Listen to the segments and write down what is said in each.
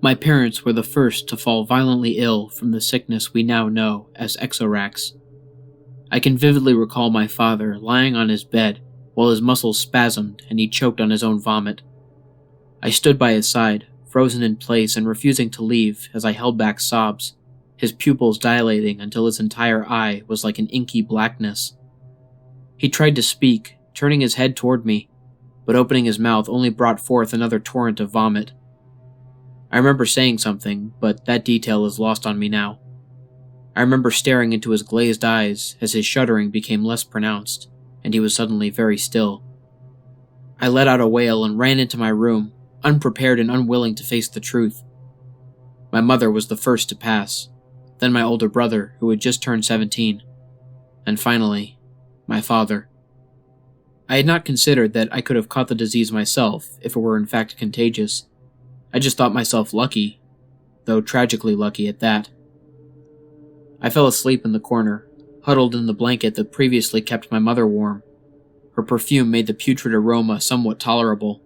My parents were the first to fall violently ill from the sickness we now know as XoRax. I can vividly recall my father lying on his bed while his muscles spasmed and he choked on his own vomit. I stood by his side, frozen in place and refusing to leave as I held back sobs, his pupils dilating until his entire eye was like an inky blackness. He tried to speak, turning his head toward me, but opening his mouth only brought forth another torrent of vomit. I remember saying something, but that detail is lost on me now. I remember staring into his glazed eyes as his shuddering became less pronounced, and he was suddenly very still. I let out a wail and ran into my room, unprepared and unwilling to face the truth. My mother was the first to pass, then my older brother, who had just turned 17, and finally, my father. I had not considered that I could have caught the disease myself if it were in fact contagious. I just thought myself lucky, though tragically lucky at that. I fell asleep in the corner, huddled in the blanket that previously kept my mother warm. Her perfume made the putrid aroma somewhat tolerable,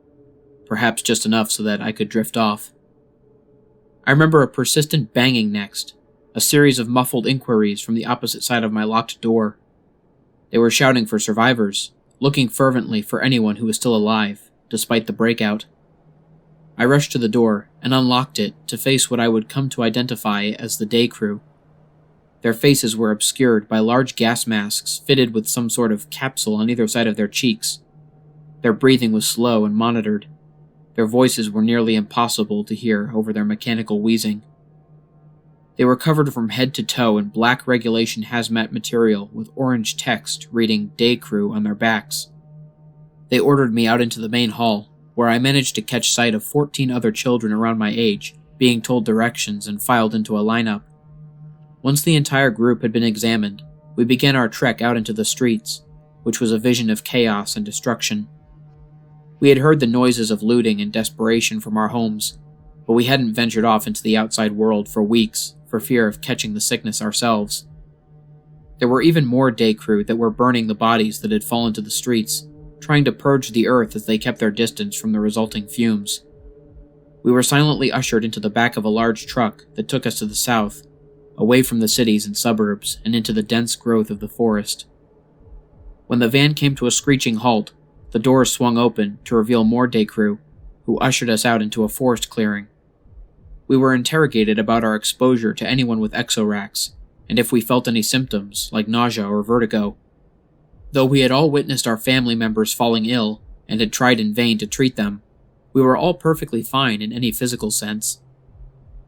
perhaps just enough so that I could drift off. I remember a persistent banging next, a series of muffled inquiries from the opposite side of my locked door. They were shouting for survivors, looking fervently for anyone who was still alive, despite the breakout. I rushed to the door and unlocked it to face what I would come to identify as the day crew. Their faces were obscured by large gas masks fitted with some sort of capsule on either side of their cheeks. Their breathing was slow and monitored. Their voices were nearly impossible to hear over their mechanical wheezing. They were covered from head to toe in black regulation hazmat material with orange text reading Day Crew on their backs. They ordered me out into the main hall, where I managed to catch sight of 14 other children around my age, being told directions and filed into a lineup. Once the entire group had been examined, we began our trek out into the streets, which was a vision of chaos and destruction. We had heard the noises of looting and desperation from our homes, but we hadn't ventured off into the outside world for weeks for fear of catching the sickness ourselves. There were even more day crew that were burning the bodies that had fallen to the streets, trying to purge the earth as they kept their distance from the resulting fumes. We were silently ushered into the back of a large truck that took us to the south, away from the cities and suburbs and into the dense growth of the forest. When the van came to a screeching halt, the doors swung open to reveal more day crew, who ushered us out into a forest clearing. We were interrogated about our exposure to anyone with XoRax, and if we felt any symptoms, like nausea or vertigo. Though we had all witnessed our family members falling ill, and had tried in vain to treat them, we were all perfectly fine in any physical sense.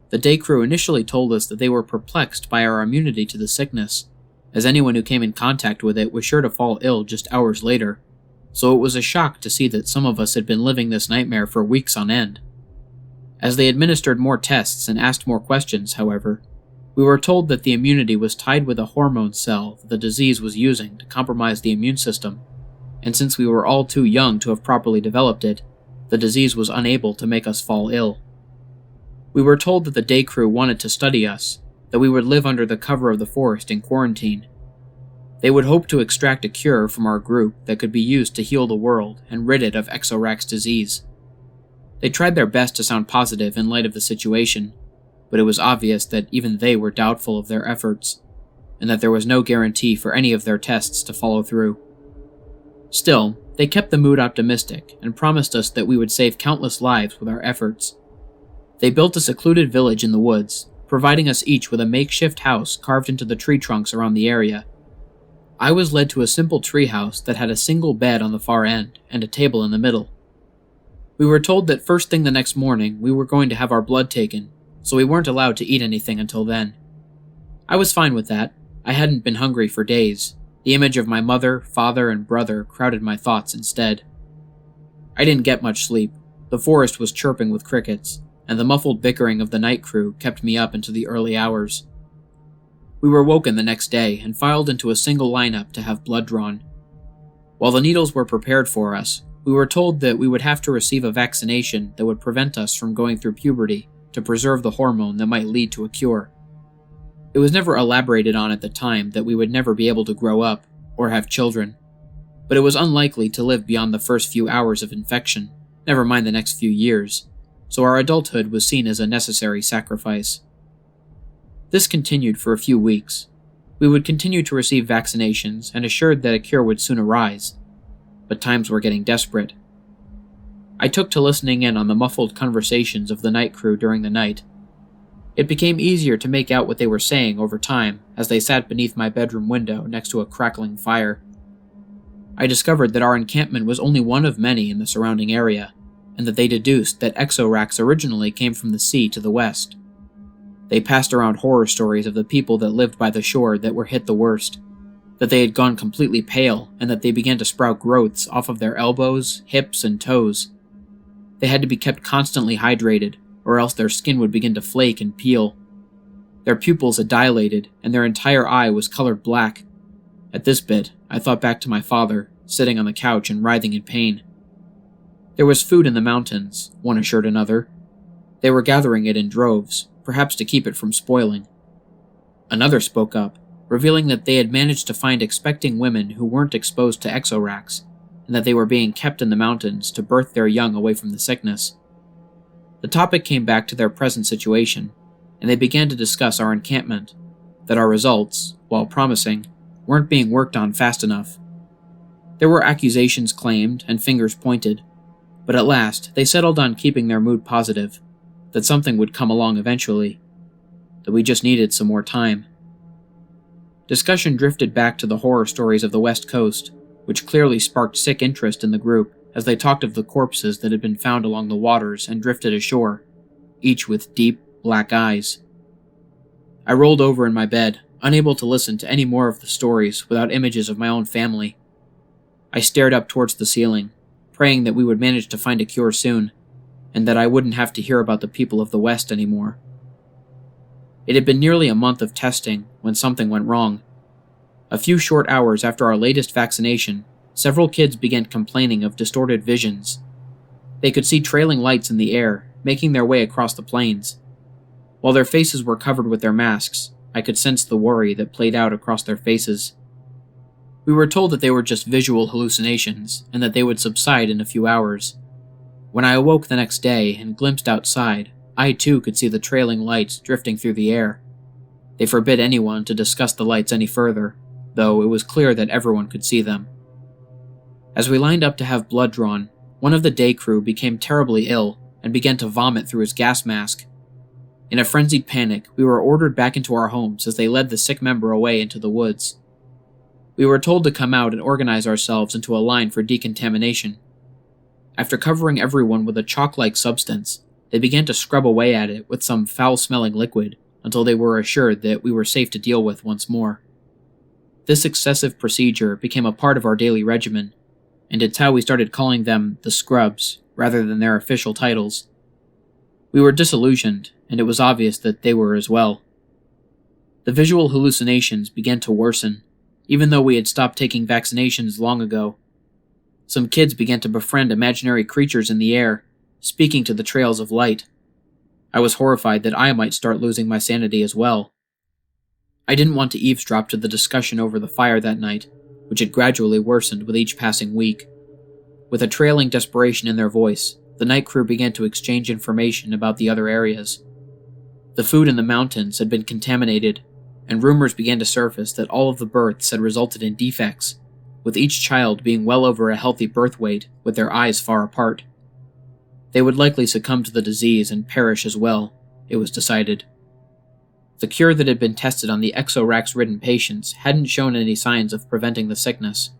The day crew initially told us that they were perplexed by our immunity to the sickness, as anyone who came in contact with it was sure to fall ill just hours later, so it was a shock to see that some of us had been living this nightmare for weeks on end. As they administered more tests and asked more questions, however, we were told that the immunity was tied with a hormone cell that the disease was using to compromise the immune system, and since we were all too young to have properly developed it, the disease was unable to make us fall ill. We were told that the day crew wanted to study us, that we would live under the cover of the forest in quarantine. They would hope to extract a cure from our group that could be used to heal the world and rid it of XoRax disease. They tried their best to sound positive in light of the situation, but it was obvious that even they were doubtful of their efforts, and that there was no guarantee for any of their tests to follow through. Still, they kept the mood optimistic and promised us that we would save countless lives with our efforts. They built a secluded village in the woods, providing us each with a makeshift house carved into the tree trunks around the area. I was led to a simple tree house that had a single bed on the far end and a table in the middle. We were told that first thing the next morning we were going to have our blood taken, so we weren't allowed to eat anything until then. I was fine with that. I hadn't been hungry for days. The image of my mother, father, and brother crowded my thoughts instead. I didn't get much sleep. The forest was chirping with crickets, and the muffled bickering of the night crew kept me up into the early hours. We were woken the next day and filed into a single lineup to have blood drawn. While the needles were prepared for us, we were told that we would have to receive a vaccination that would prevent us from going through puberty to preserve the hormone that might lead to a cure. It was never elaborated on at the time that we would never be able to grow up or have children, but it was unlikely to live beyond the first few hours of infection, never mind the next few years, so our adulthood was seen as a necessary sacrifice. This continued for a few weeks. We would continue to receive vaccinations and assured that a cure would soon arise, but times were getting desperate. I took to listening in on the muffled conversations of the night crew during the night. It became easier to make out what they were saying over time as they sat beneath my bedroom window next to a crackling fire. I discovered that our encampment was only one of many in the surrounding area, and that they deduced that XoRax originally came from the sea to the west. They passed around horror stories of the people that lived by the shore that were hit the worst, that they had gone completely pale and that they began to sprout growths off of their elbows, hips, and toes. They had to be kept constantly hydrated, or else their skin would begin to flake and peel. Their pupils had dilated, and their entire eye was colored black. At this bit, I thought back to my father, sitting on the couch and writhing in pain. There was food in the mountains, one assured another. They were gathering it in droves, perhaps to keep it from spoiling. Another spoke up, revealing that they had managed to find expecting women who weren't exposed to XoRax, and that they were being kept in the mountains to birth their young away from the sickness. The topic came back to their present situation, and they began to discuss our encampment, that our results, while promising, weren't being worked on fast enough. There were accusations claimed and fingers pointed, but at last they settled on keeping their mood positive, that something would come along eventually, that we just needed some more time. Discussion drifted back to the horror stories of the West Coast, which clearly sparked sick interest in the group as they talked of the corpses that had been found along the waters and drifted ashore, each with deep, black eyes. I rolled over in my bed, unable to listen to any more of the stories without images of my own family. I stared up towards the ceiling, praying that we would manage to find a cure soon, and that I wouldn't have to hear about the people of the West anymore. It had been nearly a month of testing when something went wrong. A few short hours after our latest vaccination, several kids began complaining of distorted visions. They could see trailing lights in the air, making their way across the plains. While their faces were covered with their masks, I could sense the worry that played out across their faces. We were told that they were just visual hallucinations, and that they would subside in a few hours. When I awoke the next day and glimpsed outside, I too could see the trailing lights drifting through the air. They forbid anyone to discuss the lights any further, though it was clear that everyone could see them. As we lined up to have blood drawn, one of the day crew became terribly ill and began to vomit through his gas mask. In a frenzied panic, we were ordered back into our homes as they led the sick member away into the woods. We were told to come out and organize ourselves into a line for decontamination. After covering everyone with a chalk-like substance, they began to scrub away at it with some foul-smelling liquid until they were assured that we were safe to deal with once more. This excessive procedure became a part of our daily regimen, and it's how we started calling them the Scrubs rather than their official titles. We were disillusioned, and it was obvious that they were as well. The visual hallucinations began to worsen, even though we had stopped taking vaccinations long ago. Some kids began to befriend imaginary creatures in the air, speaking to the trails of light. I was horrified that I might start losing my sanity as well. I didn't want to eavesdrop to the discussion over the fire that night, which had gradually worsened with each passing week. With a trailing desperation in their voice, the night crew began to exchange information about the other areas. The food in the mountains had been contaminated, and rumors began to surface that all of the births had resulted in defects, with each child being well over a healthy birth weight with their eyes far apart. They would likely succumb to the disease and perish as well, it was decided. The cure that had been tested on the XoRax-ridden patients hadn't shown any signs of preventing the sickness,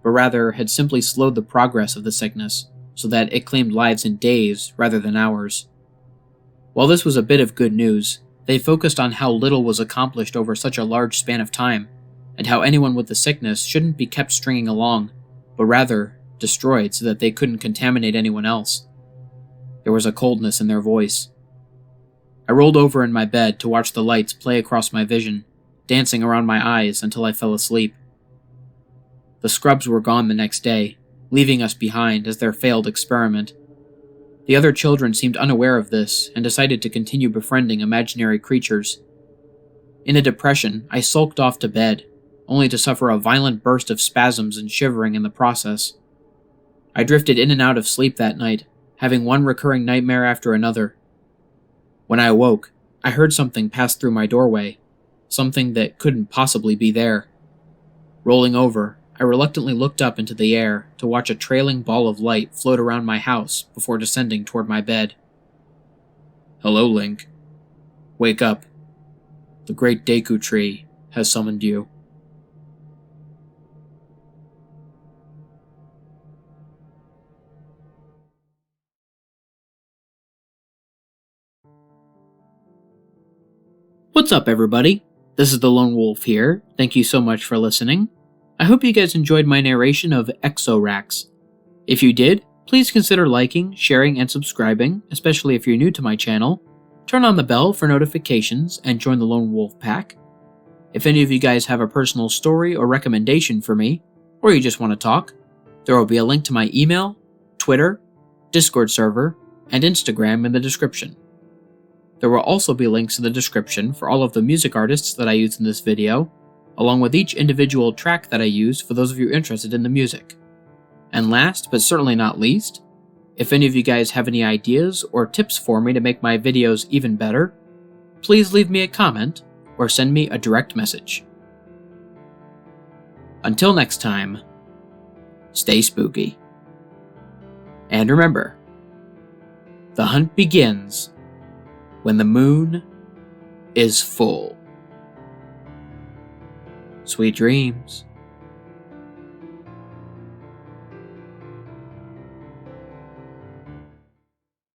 but rather had simply slowed the progress of the sickness so that it claimed lives in days rather than hours. While this was a bit of good news, they focused on how little was accomplished over such a large span of time, and how anyone with the sickness shouldn't be kept stringing along, but rather destroyed so that they couldn't contaminate anyone else. There was a coldness in their voice. I rolled over in my bed to watch the lights play across my vision, dancing around my eyes until I fell asleep. The Scrubs were gone the next day, leaving us behind as their failed experiment. The other children seemed unaware of this and decided to continue befriending imaginary creatures. In a depression, I sulked off to bed, only to suffer a violent burst of spasms and shivering in the process. I drifted in and out of sleep that night, having one recurring nightmare after another. When I awoke, I heard something pass through my doorway, something that couldn't possibly be there. Rolling over, I reluctantly looked up into the air to watch a trailing ball of light float around my house before descending toward my bed. "Hello, Link. Wake up. The great Deku tree has summoned you." What's up, everybody? This is the Lone Wolf here. Thank you so much for listening. I hope you guys enjoyed my narration of XoRax. If you did, please consider liking, sharing, and subscribing, especially if you're new to my channel. Turn on the bell for notifications and join the Lone Wolf Pack. If any of you guys have a personal story or recommendation for me, or you just want to talk, there will be a link to my email, Twitter, Discord server, and Instagram in the description. There will also be links in the description for all of the music artists that I used in this video, along with each individual track that I used for those of you interested in the music. And last, but certainly not least, if any of you guys have any ideas or tips for me to make my videos even better, please leave me a comment or send me a direct message. Until next time, stay spooky. And remember, the hunt begins when the moon is full. Sweet dreams.